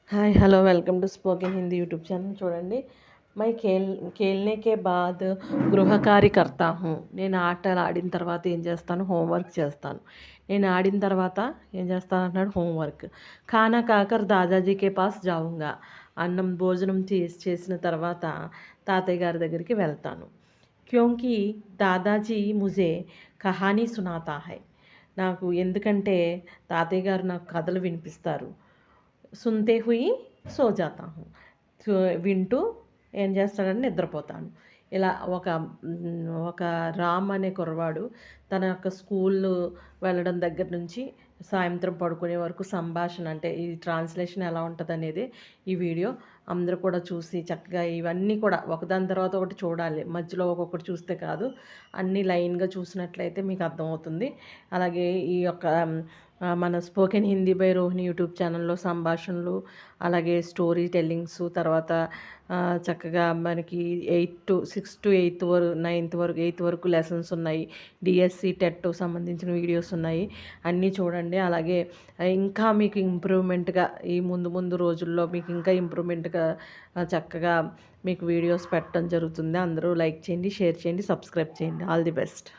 hi hello welcome to spoken Hindi YouTube channel చూడండి मैं खेलने के बाद గృహ కార్య करता हूँ నేను ఆటలు ఆడిన తర్వాత ఏం చేస్తాను హోంవర్క్ చేస్తాను నేను ఆడిన తర్వాత ఏం చేస్తాను అన్నాడు హోంవర్క్ ఖానా కాకర్ దాదాజీ కే పాస్ జాऊंगा అన్నం భోజనం చేసిన తర్వాత తాతయ్య గారి దగ్గరికి వెళ్తాను క్యోంకి దాదాజీ ముజే కహానీ సునాతా హై నాకు ఎందుకంటే తాతయ్య గారు నాకు కథలు వినిపిస్తారు సున్తే హుయి సో జాతా హూ వింటూ ఏం చేస్తాడని నిద్రపోతాను ఇలా ఒక రామ్ అనే కుర్రవాడు తన యొక్క స్కూల్ వెళ్ళడం దగ్గర నుంచి సాయంత్రం పడుకునే వరకు సంభాషణ అంటే ఈ ట్రాన్స్లేషన్ ఎలా ఉంటుంది అనేది ఈ వీడియో అందరూ కూడా చూసి చక్కగా ఇవన్నీ కూడా ఒకదాని తర్వాత ఒకటి చూడాలి మధ్యలో ఒక్కొక్కటి చూస్తే కాదు అన్నీ లైన్గా చూసినట్లయితే మీకు అర్థమవుతుంది అలాగే ఈ యొక్క మన spoken Hindi by Rohini YouTube ఛానల్లో సంభాషణలు అలాగే స్టోరీ టెల్లింగ్స్ తర్వాత చక్కగా మనకి 6 to 8 వరకు 8th వరకు లెసన్స్ ఉన్నాయి డిఎస్సి టెట్ సంబంధించిన వీడియోస్ ఉన్నాయి అన్నీ చూడండి అలాగే ఇంకా మీకు ఇంప్రూవ్మెంట్గా ఈ ముందు రోజుల్లో మీకు ఇంకా ఇంప్రూవ్మెంట్గా చక్కగా మీకు వీడియోస్ పెట్టడం జరుగుతుంది అందరూ లైక్ చేయండి షేర్ చేయండి సబ్స్క్రైబ్ చేయండి ఆల్ ది బెస్ట్